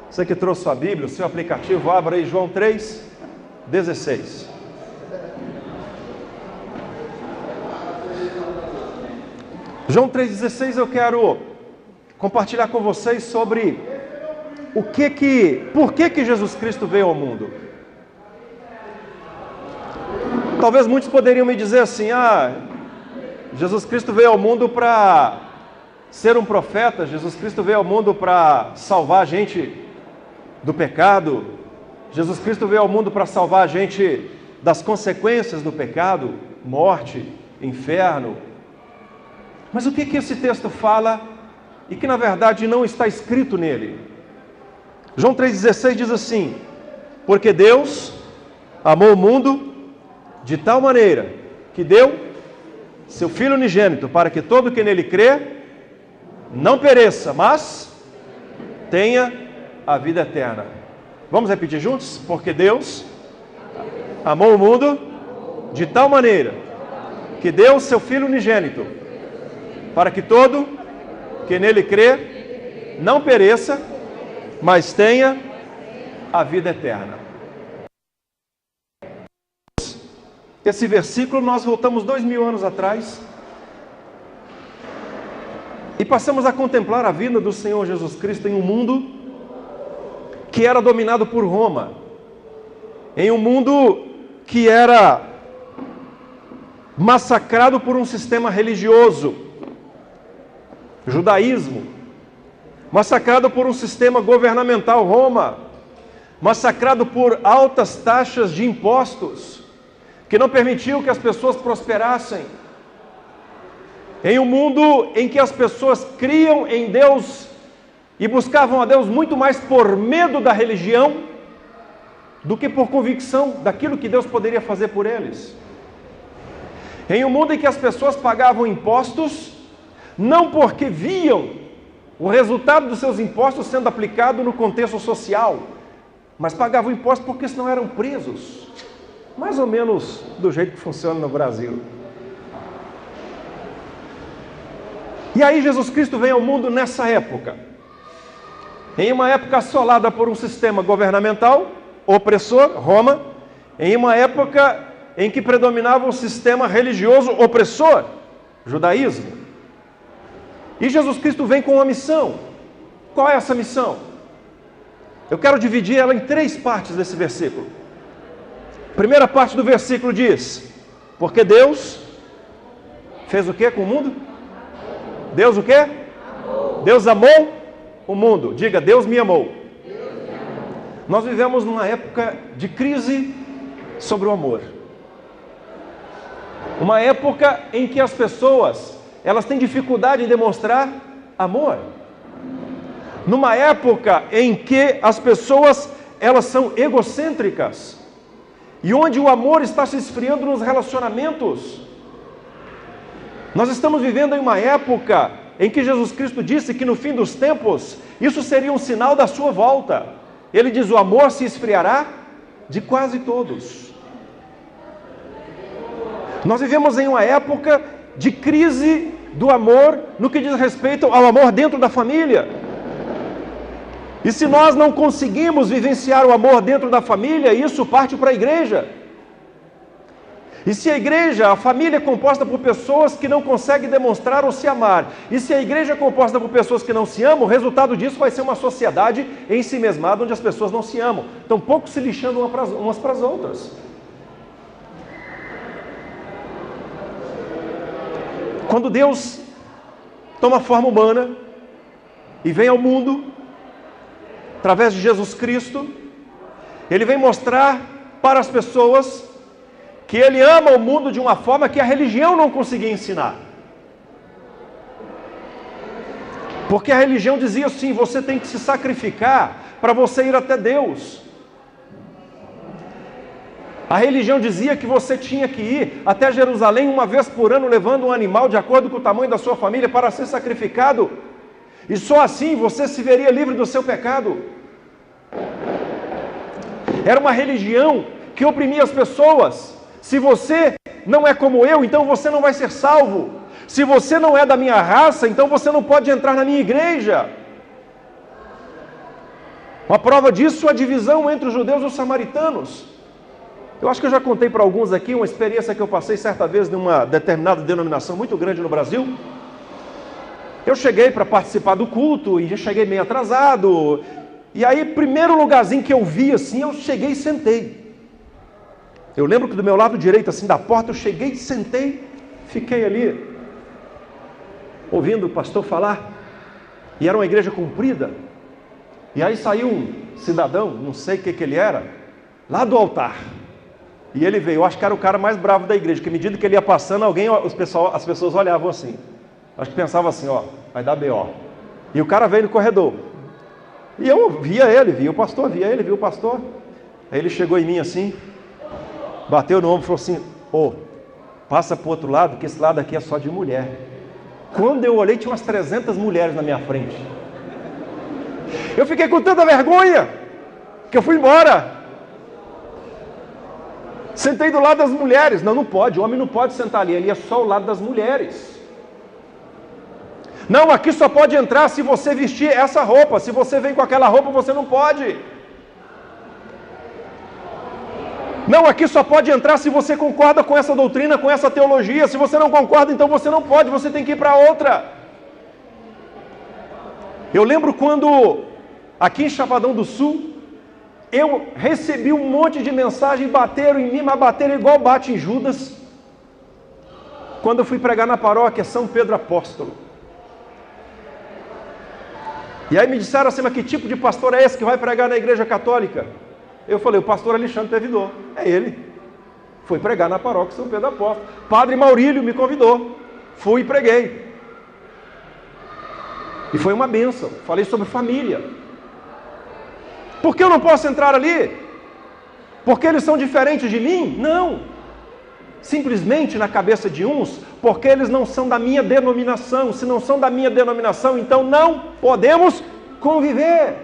Você que trouxe sua Bíblia, o seu aplicativo, abra aí João 3:16. João 3:16, eu quero compartilhar com vocês sobre por que Jesus Cristo veio ao mundo. Talvez muitos poderiam me dizer assim: Jesus Cristo veio ao mundo para ser um profeta, Jesus Cristo veio ao mundo para salvar a gente do pecado, Jesus Cristo veio ao mundo para salvar a gente das consequências do pecado, morte, inferno. Mas o que esse texto fala e que na verdade não está escrito nele? João 3,16 diz assim: porque Deus amou o mundo de tal maneira que deu seu Filho unigênito, para que todo que nele crê não pereça, mas tenha a vida eterna. Vamos repetir juntos? Porque Deus amou o mundo de tal maneira que deu seu Filho unigênito, para que todo que nele crê não pereça, mas tenha a vida eterna. Esse versículo nós voltamos 2000 anos atrás e passamos a contemplar a vida do Senhor Jesus Cristo em um mundo que era dominado por Roma, em um mundo que era massacrado por um sistema religioso, judaísmo, massacrado por um sistema governamental, Roma, massacrado por altas taxas de impostos, que não permitiam que as pessoas prosperassem, em um mundo em que as pessoas criam em Deus e buscavam a Deus muito mais por medo da religião do que por convicção daquilo que Deus poderia fazer por eles. Em um mundo em que as pessoas pagavam impostos não porque viam o resultado dos seus impostos sendo aplicado no contexto social, mas pagavam impostos porque senão eram presos. Mais ou menos do jeito que funciona no Brasil. E aí Jesus Cristo vem ao mundo nessa época, em uma época assolada por um sistema governamental opressor, Roma, em uma época em que predominava um sistema religioso opressor, judaísmo. E Jesus Cristo vem com uma missão. Qual é essa missão? Eu quero dividir ela em 3 partes desse versículo. Primeira parte do versículo diz: porque Deus fez o que com o mundo? Deus o quê? Amou. Deus amou o mundo. Diga: Deus me amou. Deus me amou. Nós vivemos numa época de crise sobre o amor. Uma época em que as pessoas, elas têm dificuldade em demonstrar amor. Numa época em que as pessoas, elas são egocêntricas. E onde o amor está se esfriando nos relacionamentos. Nós estamos vivendo em uma época em que Jesus Cristo disse que no fim dos tempos, isso seria um sinal da sua volta. Ele diz: o amor se esfriará de quase todos. Nós vivemos em uma época de crise do amor no que diz respeito ao amor dentro da família. E se nós não conseguimos vivenciar o amor dentro da família, isso parte para a igreja. E se a igreja, a família é composta por pessoas que não conseguem demonstrar ou se amar, e se a igreja é composta por pessoas que não se amam, o resultado disso vai ser uma sociedade em si mesmada, onde as pessoas não se amam, estão pouco se lixando umas para as outras. Quando Deus toma forma humana e vem ao mundo, através de Jesus Cristo, Ele vem mostrar para as pessoas que Ele ama o mundo de uma forma que a religião não conseguia ensinar. Porque a religião dizia assim: você tem que se sacrificar para você ir até Deus. A religião dizia que você tinha que ir até Jerusalém uma vez por ano, levando um animal de acordo com o tamanho da sua família para ser sacrificado. E só assim você se veria livre do seu pecado. Era uma religião que oprimia as pessoas. Se você não é como eu, então você não vai ser salvo. Se você não é da minha raça, então você não pode entrar na minha igreja. Uma prova disso é a divisão entre os judeus e os samaritanos. Eu acho que eu já contei para alguns aqui uma experiência que eu passei certa vez numa determinada denominação muito grande no Brasil. Eu cheguei para participar do culto e já cheguei meio atrasado. E aí, primeiro lugarzinho que eu vi assim, eu cheguei e sentei. Eu lembro que do meu lado direito assim da porta, eu cheguei e sentei, fiquei ali ouvindo o pastor falar. E era uma igreja comprida. E aí saiu um cidadão, não sei o que ele era, lá do altar. E ele veio, eu acho que era o cara mais bravo da igreja, que à medida que ele ia passando, as pessoas olhavam assim. Acho que pensavam assim, ó, vai dar B.O. E o cara veio no corredor. E eu via ele, via o pastor, via ele, via o pastor. Aí ele chegou em mim assim, bateu no ombro e falou assim, passa para o outro lado, que esse lado aqui é só de mulher. Quando eu olhei, tinha umas 300 mulheres na minha frente. Eu fiquei com tanta vergonha, que eu fui embora. Sentei do lado das mulheres. Não pode, o homem não pode sentar ali, ele é só ao lado das mulheres. Não, aqui só pode entrar se você vestir essa roupa. Se você vem com aquela roupa, você não pode. Não, aqui só pode entrar se você concorda com essa doutrina, com essa teologia. Se você não concorda, então você não pode, você tem que ir para outra. Eu lembro quando, aqui em Chapadão do Sul, eu recebi um monte de mensagem, bateram em mim, mas bateram igual bate em Judas, quando eu fui pregar na paróquia São Pedro Apóstolo. E aí me disseram assim, mas que tipo de pastor é esse que vai pregar na igreja católica? Eu falei, o pastor Alexandre Tevidor, é ele. Fui pregar na paróquia São Pedro Apóstolo. Padre Maurílio me convidou, fui e preguei. E foi uma bênção, falei sobre família. Por que eu não posso entrar ali? Porque eles são diferentes de mim? Não. Simplesmente na cabeça de uns, porque eles não são da minha denominação. Se não são da minha denominação, então não podemos conviver.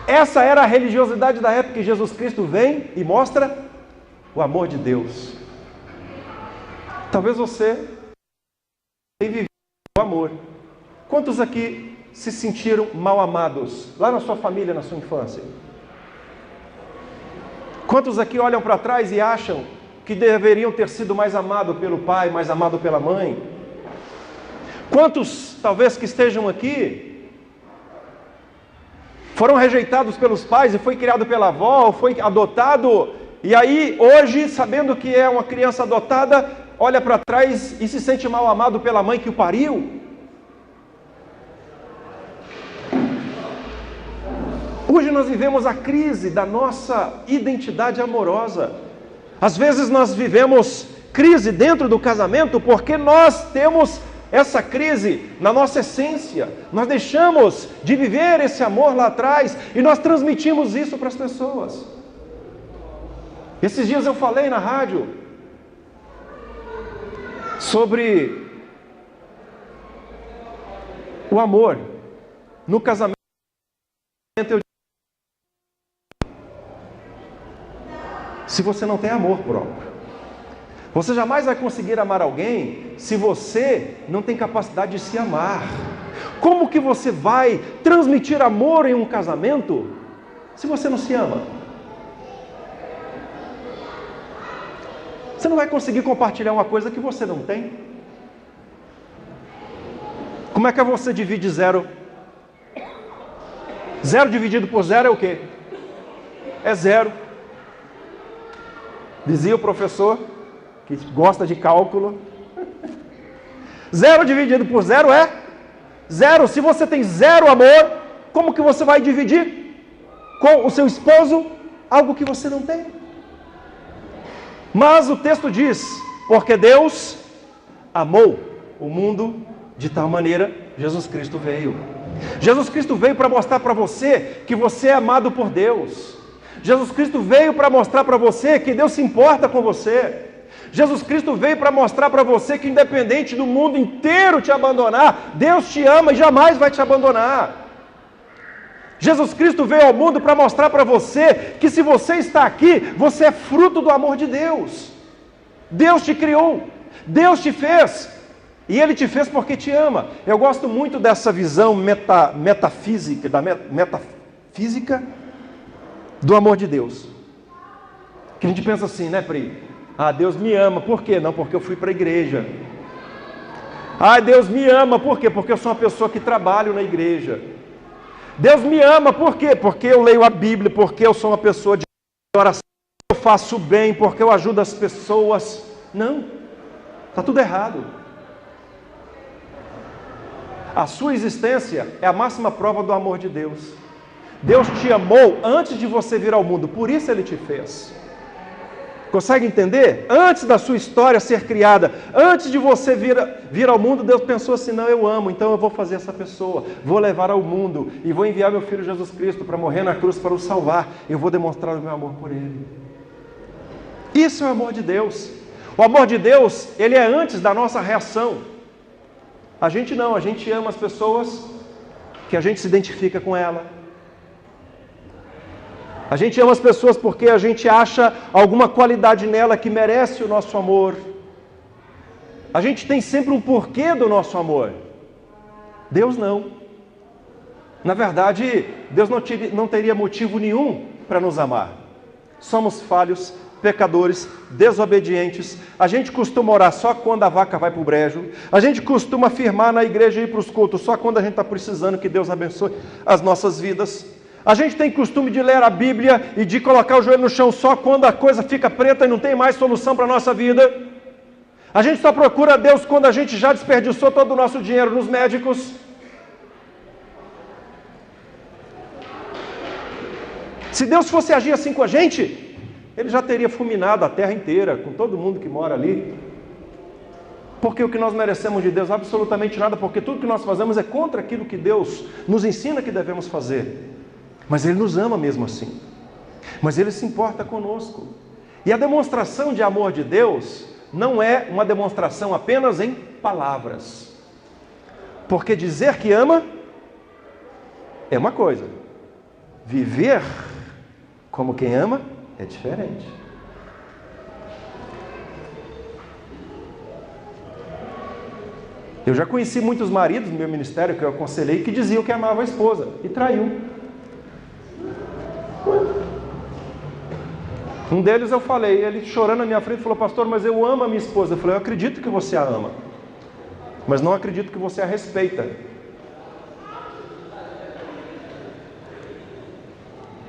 Essa era a religiosidade da época, que Jesus Cristo vem e mostra o amor de Deus. Talvez você tenha vivido o amor. Quantos aqui se sentiram mal amados, lá na sua família, na sua infância? Quantos aqui olham para trás e acham que deveriam ter sido mais amados pelo pai, mais amados pela mãe? Quantos, talvez, que estejam aqui, foram rejeitados pelos pais e foi criado pela avó, ou foi adotado, e aí hoje, sabendo que é uma criança adotada, olha para trás e se sente mal amado pela mãe que o pariu? Hoje nós vivemos a crise da nossa identidade amorosa. Às vezes nós vivemos crise dentro do casamento porque nós temos essa crise na nossa essência. Nós deixamos de viver esse amor lá atrás e nós transmitimos isso para as pessoas. Esses dias eu falei na rádio sobre o amor no casamento. Se você não tem amor próprio, você jamais vai conseguir amar alguém se você não tem capacidade de se amar. Como que você vai transmitir amor em um casamento se você não se ama? Você não vai conseguir compartilhar uma coisa que você não tem. Como é que você divide zero? Zero dividido por zero é o quê? É zero. Dizia o professor, que gosta de cálculo. Zero dividido por zero é zero. Se você tem zero amor, como que você vai dividir com o seu esposo algo que você não tem? Mas o texto diz, porque Deus amou o mundo de tal maneira, Jesus Cristo veio. Jesus Cristo veio para mostrar para você que você é amado por Deus. Jesus Cristo veio para mostrar para você que Deus se importa com você. Jesus Cristo veio para mostrar para você que independente do mundo inteiro te abandonar, Deus te ama e jamais vai te abandonar. Jesus Cristo veio ao mundo para mostrar para você que se você está aqui, você é fruto do amor de Deus. Deus te criou, Deus te fez. E Ele te fez porque te ama. Eu gosto muito dessa visão metafísica, metafísica do amor de Deus. Que a gente pensa assim, né, Pri? Ah, Deus me ama. Por quê? Não, porque eu fui para a igreja. Ah, Deus me ama. Por quê? Porque eu sou uma pessoa que trabalho na igreja. Deus me ama. Por quê? Porque eu leio a Bíblia. Porque eu sou uma pessoa de oração. Eu faço bem. Porque eu ajudo as pessoas. Não. Está tudo errado. A sua existência é a máxima prova do amor de Deus. Deus te amou antes de você vir ao mundo. Por isso Ele te fez. Consegue entender? Antes da sua história ser criada, antes de você vir ao mundo, Deus pensou assim, não, eu amo, então eu vou fazer essa pessoa, vou levar ao mundo e vou enviar meu Filho Jesus Cristo para morrer na cruz para o salvar. Eu vou demonstrar o meu amor por Ele. Isso é o amor de Deus. O amor de Deus, ele é antes da nossa reação. A gente não, a gente ama as pessoas que a gente se identifica com ela. A gente ama as pessoas porque a gente acha alguma qualidade nela que merece o nosso amor. A gente tem sempre um porquê do nosso amor. Deus não. Na verdade, Deus não teria motivo nenhum para nos amar. Somos falhos, pecadores, desobedientes. A gente costuma orar só quando a vaca vai para o brejo. A gente costuma afirmar na igreja e ir para os cultos só quando a gente está precisando que Deus abençoe as nossas vidas. A gente tem costume de ler a Bíblia e de colocar o joelho no chão só quando a coisa fica preta e não tem mais solução para a nossa vida. A gente só procura Deus quando a gente já desperdiçou todo o nosso dinheiro nos médicos. Se Deus fosse agir assim com a gente, Ele já teria fulminado a terra inteira, com todo mundo que mora ali. Porque o que nós merecemos de Deus? Absolutamente nada, porque tudo que nós fazemos é contra aquilo que Deus nos ensina que devemos fazer. Mas Ele nos ama mesmo assim. Mas Ele se importa conosco. E a demonstração de amor de Deus não é uma demonstração apenas em palavras. Porque dizer que ama é uma coisa. Viver como quem ama é diferente. Eu já conheci muitos maridos no meu ministério que eu aconselhei que diziam que amavam a esposa e traiu. Um deles eu falei, ele chorando na minha frente falou, pastor, mas eu amo a minha esposa. Eu falei, eu acredito que você a ama, mas não acredito que você a respeita.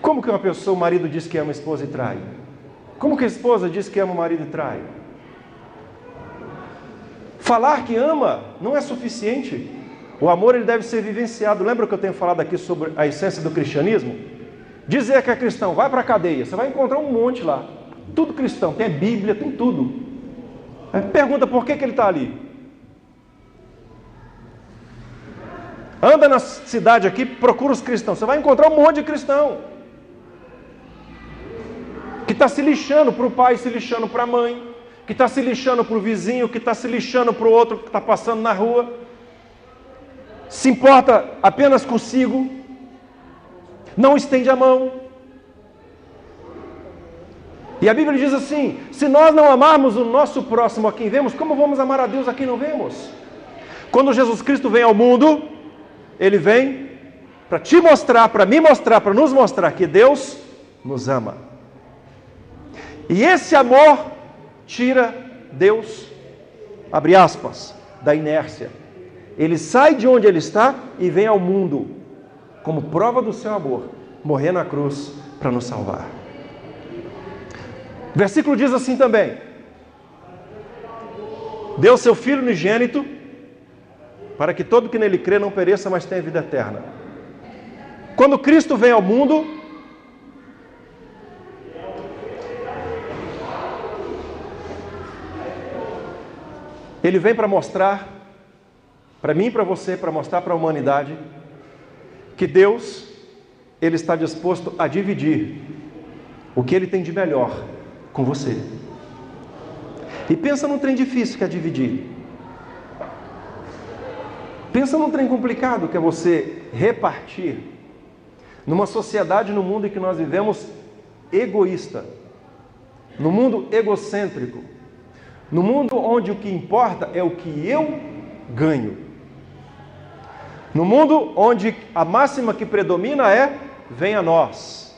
Como que uma pessoa, o marido diz que ama a esposa e trai? Como que a esposa diz que ama o marido e trai? Falar que ama não é suficiente. O amor ele deve ser vivenciado. Lembra que eu tenho falado aqui sobre a essência do cristianismo? Dizer que é cristão, vai para a cadeia, você vai encontrar um monte lá. Tudo cristão, tem Bíblia, tem tudo. Pergunta por que ele está ali. Anda na cidade aqui, procura os cristãos, você vai encontrar um monte de cristão. Que está se lixando para o pai, se lixando para a mãe, que está se lixando para o vizinho, que está se lixando para o outro que está passando na rua. Se importa apenas consigo. Não estende a mão. E a Bíblia diz assim, se nós não amarmos o nosso próximo a quem vemos, como vamos amar a Deus a quem não vemos? Quando Jesus Cristo vem ao mundo, Ele vem para te mostrar, para me mostrar, para nos mostrar que Deus nos ama. E esse amor tira Deus, abre aspas, da inércia. Ele sai de onde Ele está e vem ao mundo como prova do seu amor, morrer na cruz para nos salvar. O versículo diz assim também, deu seu Filho unigênito, para que todo que nele crê não pereça, mas tenha vida eterna. Quando Cristo vem ao mundo, Ele vem para mostrar, para mim e para você, para mostrar para a humanidade, que Deus, Ele está disposto a dividir o que Ele tem de melhor com você. E pensa num trem difícil que é dividir. Pensa num trem complicado que é você repartir. Numa sociedade, no mundo em que nós vivemos, egoísta. No mundo egocêntrico. No mundo onde o que importa é o que eu ganho. No mundo onde a máxima que predomina é: venha a nós.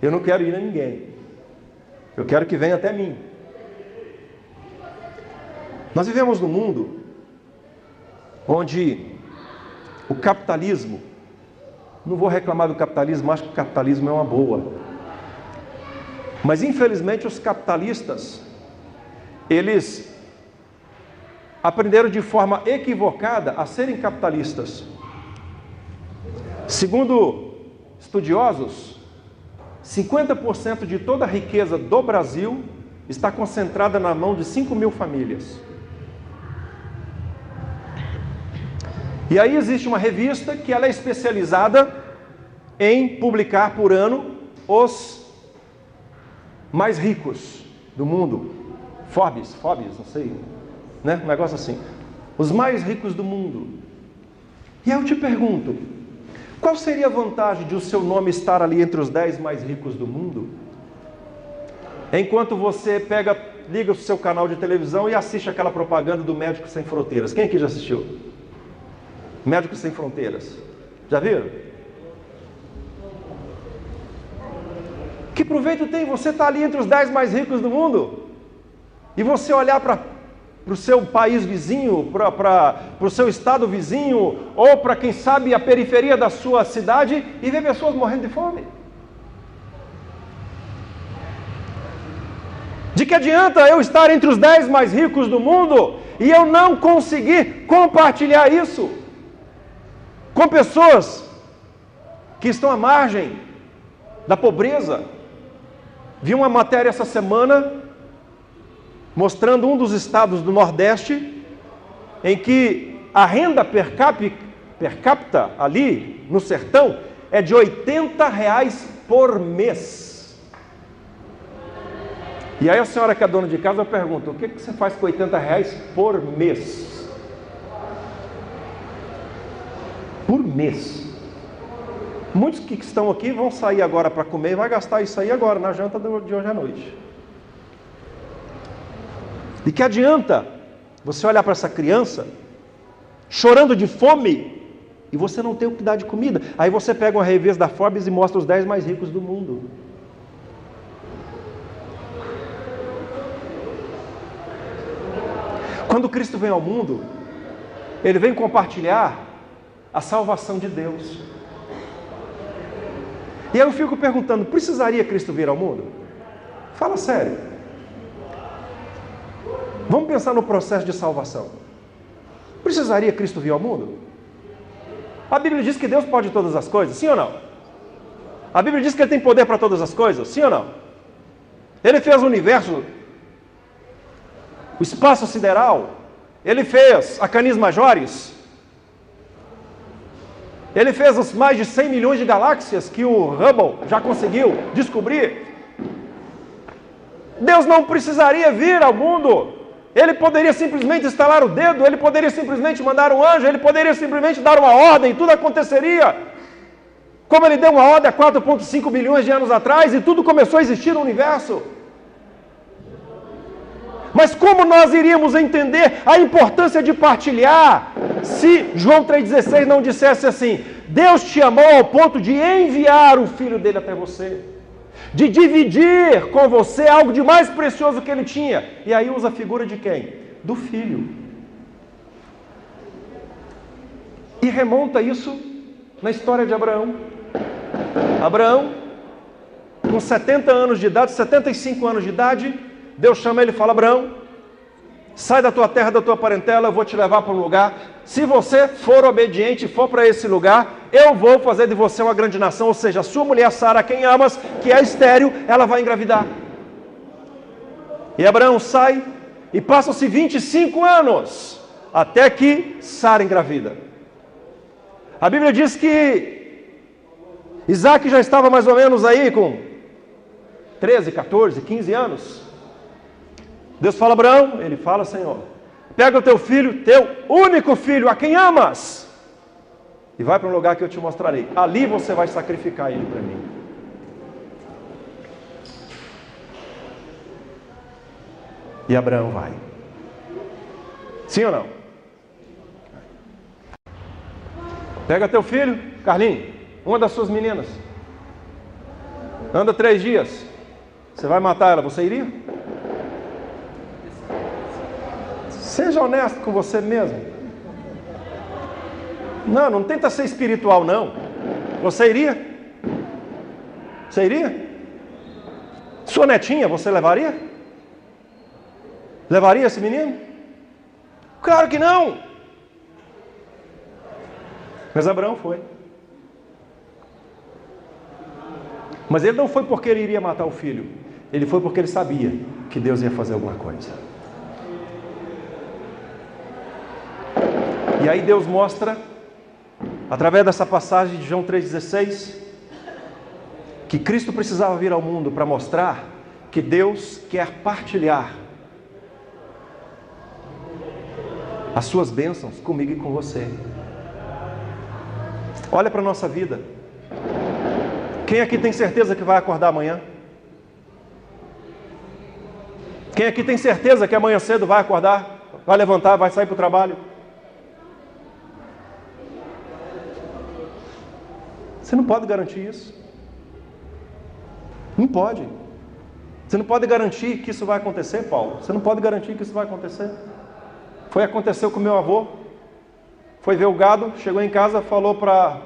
Eu não quero ir a ninguém. Eu quero que venha até mim. Nós vivemos num mundo onde o capitalismo, não vou reclamar do capitalismo, acho que o capitalismo é uma boa. Mas infelizmente os capitalistas, eles aprenderam de forma equivocada a serem capitalistas. Segundo estudiosos, 50% de toda a riqueza do Brasil está concentrada na mão de 5.000 famílias. E aí existe uma revista que ela é especializada em publicar por ano os mais ricos do mundo. Forbes, não sei, né? Um negócio assim. Os mais ricos do mundo. E aí eu te pergunto, qual seria a vantagem de o seu nome estar ali entre os 10 mais ricos do mundo? Enquanto você liga o seu canal de televisão e assiste aquela propaganda do Médicos Sem Fronteiras. Quem aqui já assistiu? Médicos Sem Fronteiras. Já viram? Que proveito tem você estar ali entre os 10 mais ricos do mundo? E você olhar para o seu país vizinho, para o seu estado vizinho, ou para quem sabe a periferia da sua cidade e ver pessoas morrendo de fome? De que adianta eu estar entre os 10 mais ricos do mundo e eu não conseguir compartilhar isso com pessoas que estão à margem da pobreza? Vi uma matéria essa semana mostrando um dos estados do Nordeste em que a renda per capita ali no sertão é de R$80 por mês. E aí a senhora que é dona de casa pergunta: o que você faz com R$80 por mês? Por mês. Muitos que estão aqui vão sair agora para comer e vai gastar isso aí agora, na janta de hoje à noite. De que adianta você olhar para essa criança chorando de fome e você não tem o que dar de comida? Aí você pega uma revista da Forbes e mostra os 10 mais ricos do mundo. Quando Cristo vem ao mundo, Ele vem compartilhar a salvação de Deus. E eu fico perguntando, precisaria Cristo vir ao mundo? Fala sério. Vamos pensar no processo de salvação. Precisaria Cristo vir ao mundo? A Bíblia diz que Deus pode todas as coisas, sim ou não? A Bíblia diz que Ele tem poder para todas as coisas, sim ou não? Ele fez o universo, o espaço sideral, Ele fez a Canis Majoris, Ele fez os mais de 100 milhões de galáxias que o Hubble já conseguiu descobrir. Deus não precisaria vir ao mundo. Ele poderia simplesmente estalar o dedo, Ele poderia simplesmente mandar um anjo, Ele poderia simplesmente dar uma ordem, tudo aconteceria. Como Ele deu uma ordem há 4,5 bilhões de anos atrás e tudo começou a existir no universo. Mas como nós iríamos entender a importância de partilhar se João 3,16 não dissesse assim: Deus te amou ao ponto de enviar o Filho dele até você, de dividir com você algo de mais precioso que Ele tinha? E aí usa a figura de quem? Do Filho. E remonta isso na história de Abraão. Abraão, com 70 anos de idade, 75 anos de idade, Deus chama ele e fala: Abraão, sai da tua terra, da tua parentela, eu vou te levar para um lugar. Se você for obediente e for para esse lugar, eu vou fazer de você uma grande nação. Ou seja, a sua mulher Sara, quem amas, que é estéril, ela vai engravidar. E Abraão sai e passam-se 25 anos até que Sara engravida. A Bíblia diz que Isaac já estava mais ou menos aí com 13, 14, 15 anos. Deus fala: Abraão, ele fala: Senhor, pega o teu filho, teu único filho, a quem amas, e vai para um lugar que eu te mostrarei. Ali você vai sacrificar ele para mim. E Abraão vai. Sim ou não? Pega teu filho, Carlinhos, uma das suas meninas. Anda 3 dias. Você vai matar ela, você iria? Seja honesto com você mesmo. Não tenta ser espiritual, não. Você iria? Você iria? Sua netinha, você levaria? Levaria esse menino? Claro que não! Mas Abraão foi. Mas ele não foi porque ele iria matar o filho. Ele foi porque ele sabia que Deus ia fazer alguma coisa. E aí Deus mostra, através dessa passagem de João 3,16, que Cristo precisava vir ao mundo para mostrar que Deus quer partilhar as suas bênçãos comigo e com você. Olha para a nossa vida. Quem aqui tem certeza que vai acordar amanhã? Quem aqui tem certeza que amanhã cedo vai acordar, vai levantar, vai sair para o trabalho? Você não pode garantir isso. Não pode. Você não pode garantir que isso vai acontecer, Paulo. Você não pode garantir que isso vai acontecer. Aconteceu com meu avô. Foi ver o gado, chegou em casa, falou para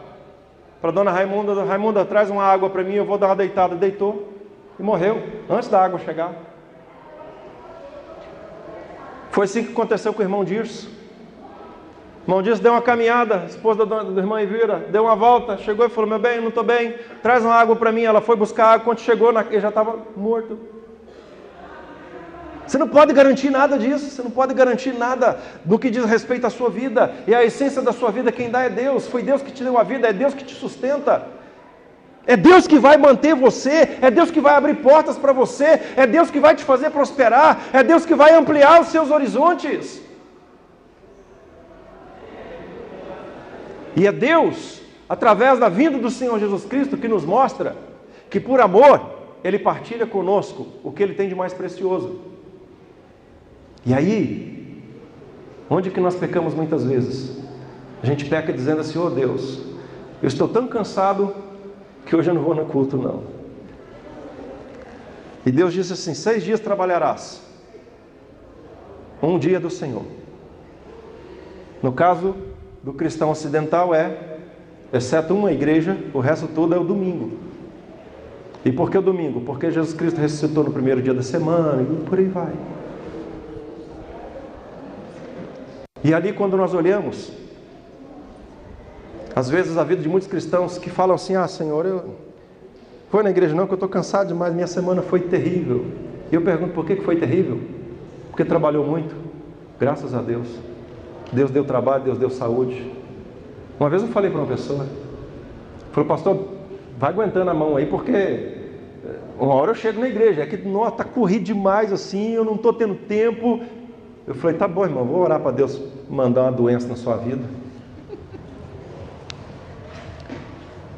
dona Raimunda: Raimunda, traz uma água para mim, eu vou dar uma deitada. Deitou e morreu, antes da água chegar. Foi assim que aconteceu com o irmão Dirce. O irmão Dirce deu uma caminhada, a esposa da irmã Elvira, deu uma volta, chegou e falou: meu bem, eu não estou bem, traz uma água para mim. Ela foi buscar água, quando chegou, ele já estava morto. Você não pode garantir nada disso, você não pode garantir nada do que diz respeito à sua vida. E a essência da sua vida, quem dá é Deus. Foi Deus que te deu a vida, é Deus que te sustenta. É Deus que vai manter você, é Deus que vai abrir portas para você, é Deus que vai te fazer prosperar, é Deus que vai ampliar os seus horizontes. E é Deus, através da vinda do Senhor Jesus Cristo, que nos mostra que por amor, Ele partilha conosco o que Ele tem de mais precioso. E aí, onde que nós pecamos muitas vezes? A gente peca dizendo assim: oh Deus, eu estou tão cansado que hoje eu não vou no culto não. E Deus disse assim: 6 dias trabalharás, um dia do Senhor. No caso do cristão ocidental exceto uma igreja, o resto tudo é o domingo. E por que o domingo? Porque Jesus Cristo ressuscitou no primeiro dia da semana e por aí vai. E ali, quando nós olhamos, às vezes a vida de muitos cristãos que falam assim: ah Senhor, eu vou na igreja não, que eu estou cansado demais, minha semana foi terrível. E eu pergunto: por que foi terrível? Porque trabalhou muito. Graças a Deus, Deus deu trabalho, Deus deu saúde. Uma vez eu falei para uma pessoa, falei: pastor, vai aguentando a mão aí, porque uma hora eu chego na igreja, é que está corrido demais assim, eu não estou tendo tempo. Eu falei: tá bom, irmão, vou orar para Deus mandar uma doença na sua vida.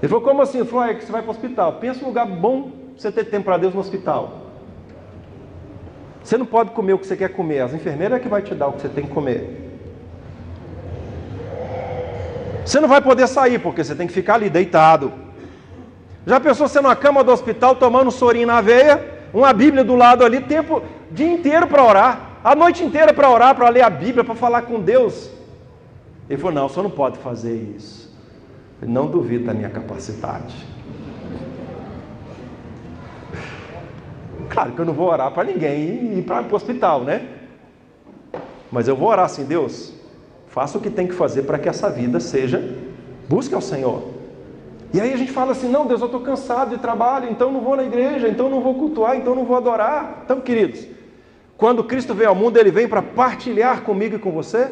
Ele falou: como assim? Eu falei: é que você vai para o hospital. Pensa um lugar bom para você ter tempo para Deus no hospital. Você não pode comer o que você quer comer, as enfermeiras é que vai te dar o que você tem que comer. Você não vai poder sair, porque você tem que ficar ali deitado. Já pensou você na cama do hospital, tomando um sorinho na veia, uma Bíblia do lado ali, o dia inteiro para orar, a noite inteira para orar, para ler a Bíblia, para falar com Deus? Ele falou: não, você não pode fazer isso. Não duvido da minha capacidade. Claro que eu não vou orar para ninguém e ir para o hospital, né? Mas eu vou orar assim: Deus, faça o que tem que fazer para que essa vida seja, busque ao Senhor. E aí a gente fala assim: não, Deus, eu estou cansado de trabalho, então não vou na igreja, então não vou cultuar, então não vou adorar. Então, queridos, quando Cristo veio ao mundo, Ele vem para partilhar comigo e com você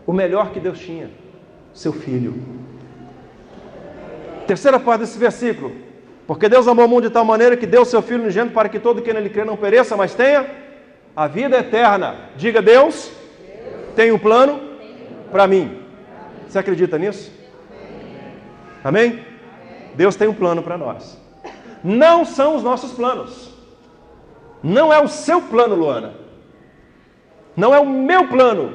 o melhor que Deus tinha, seu Filho. Terceira parte desse versículo: porque Deus amou o mundo de tal maneira que deu o seu Filho unigênito para que todo que nele crê não pereça, mas tenha a vida eterna. Diga: Deus tem um plano para mim. Você acredita nisso? Amém? Deus tem um plano para nós. Não são os nossos planos. Não é o seu plano, Luana. Não é o meu plano.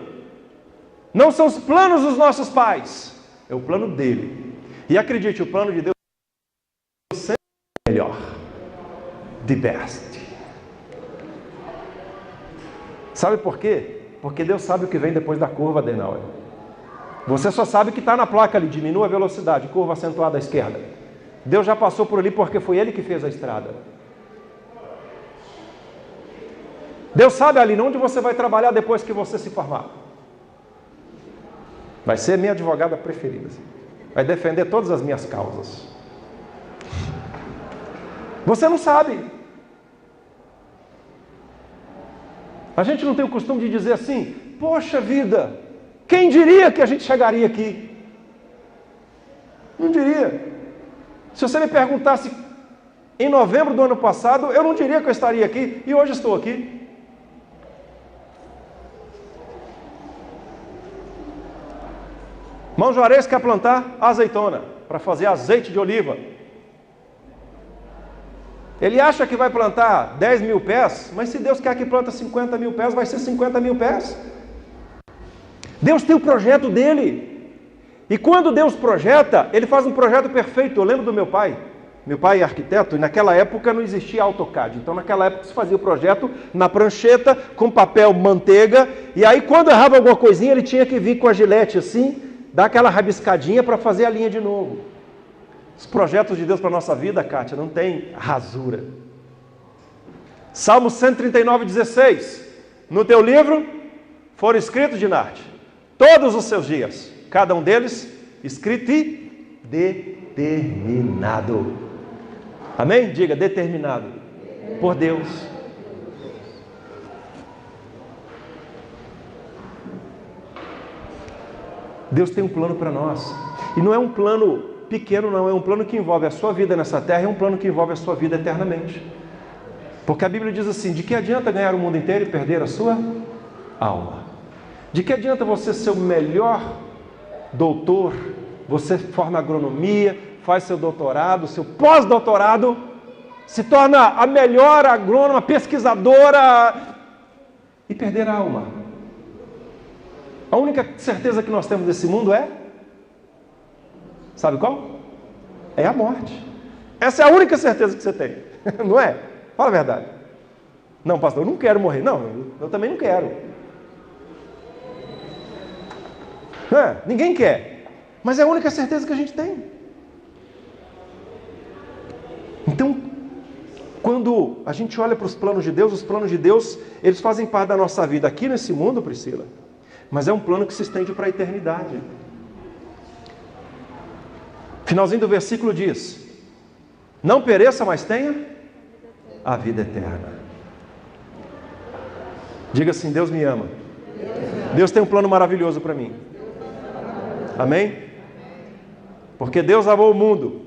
Não são os planos dos nossos pais, é o plano dele. E acredite, o plano de Deus sempre é melhor. The best. Sabe por quê? Porque Deus sabe o que vem depois da curva, Adenauer. Você só sabe que está na placa ali, diminua a velocidade, curva acentuada à esquerda. Deus já passou por ali porque foi Ele que fez a estrada. Deus sabe, Aline, onde você vai trabalhar depois que você se formar. Vai ser minha advogada preferida. Vai defender todas as minhas causas. Você não sabe. A gente não tem o costume de dizer assim, poxa vida, quem diria que a gente chegaria aqui? Não diria. Se você me perguntasse em novembro do ano passado, eu não diria que eu estaria aqui, e hoje estou aqui. Irmão Juarez quer plantar azeitona, para fazer azeite de oliva. Ele acha que vai plantar 10 mil pés, mas se Deus quer que planta 50 mil pés, vai ser 50 mil pés. Deus tem o projeto dele. E quando Deus projeta, Ele faz um projeto perfeito. Eu lembro do meu pai. Meu pai é arquiteto e naquela época não existia AutoCAD. Então naquela época se fazia o projeto na prancheta, com papel manteiga. E aí quando errava alguma coisinha, ele tinha que vir com a gilete assim, dar aquela rabiscadinha para fazer a linha de novo. Os projetos de Deus para a nossa vida, Kátia, não tem rasura. Salmo 139:16. No teu livro foram escritos, Dinarte, todos os seus dias, cada um deles escrito e determinado. Amém? Diga, determinado por Deus. Deus tem um plano para nós. E não é um plano pequeno, não. É um plano que envolve a sua vida nessa terra. É um plano que envolve a sua vida eternamente. Porque a Bíblia diz assim, de que adianta ganhar o mundo inteiro e perder a sua alma? De que adianta você ser o melhor doutor? Você forma agronomia, faz seu doutorado, seu pós-doutorado, se torna a melhor agrônoma, pesquisadora e perder a alma. A única certeza que nós temos desse mundo é, sabe qual? É a morte. Essa é a única certeza que você tem, não é? Fala a verdade. Não, pastor, eu não quero morrer. Não, eu também não quero. Ninguém quer. Mas é a única certeza que a gente tem. Então, quando a gente olha para os planos de Deus, os planos de Deus, eles fazem parte da nossa vida aqui nesse mundo, Priscila. Mas é um plano que se estende para a eternidade. Finalzinho do versículo diz, não pereça, mas tenha a vida eterna. Diga assim, Deus me ama. Deus tem um plano maravilhoso para mim. Amém? Porque Deus amou o mundo.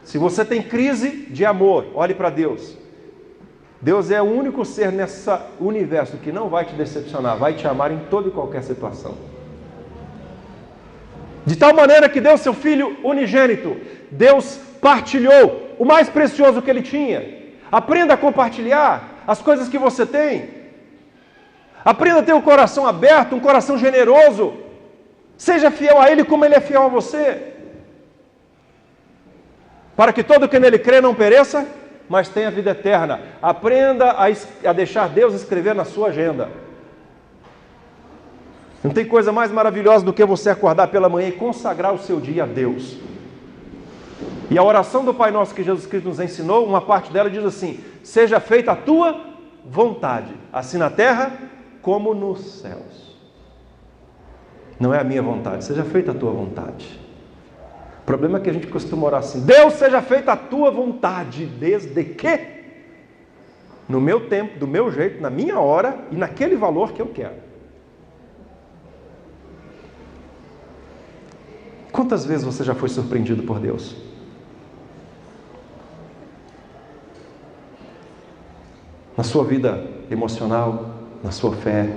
Se você tem crise de amor, olhe para Deus. Deus é o único ser nesse universo que não vai te decepcionar, vai te amar em toda e qualquer situação. De tal maneira que deu seu Filho unigênito. Deus partilhou o mais precioso que Ele tinha. Aprenda a compartilhar as coisas que você tem. Aprenda a ter um coração aberto, um coração generoso. Seja fiel a Ele como Ele é fiel a você. Para que todo que nele crê não pereça, mas tenha vida eterna. Aprenda a deixar Deus escrever na sua agenda. Não tem coisa mais maravilhosa do que você acordar pela manhã e consagrar o seu dia a Deus. E a oração do Pai Nosso que Jesus Cristo nos ensinou, uma parte dela diz assim, seja feita a tua vontade, assim na terra como nos céus. Não é a minha vontade, seja feita a tua vontade. O problema é que a gente costuma orar assim, Deus, seja feita a tua vontade, desde que, no meu tempo, do meu jeito, na minha hora e naquele valor que eu quero. Quantas vezes você já foi surpreendido por Deus? Na sua vida emocional, na sua fé.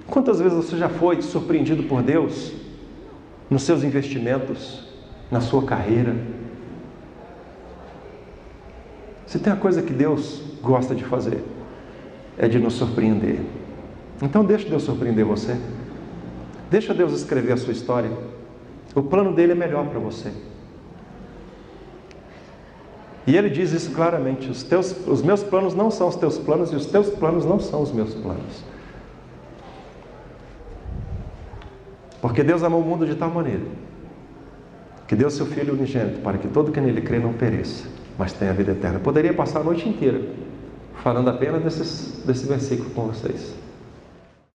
Quantas vezes você já foi surpreendido por Deus nos seus investimentos, na sua carreira? Se tem uma coisa que Deus gosta de fazer, é de nos surpreender. Então deixe Deus surpreender você. Deixa Deus escrever a sua história. O plano dele é melhor para você. E ele diz isso claramente: os meus planos não são os teus planos, e os teus planos não são os meus planos. Porque Deus amou o mundo de tal maneira que deu seu Filho unigênito, para que todo que nele crê não pereça, mas tenha a vida eterna. Eu poderia passar a noite inteira falando apenas desse versículo com vocês.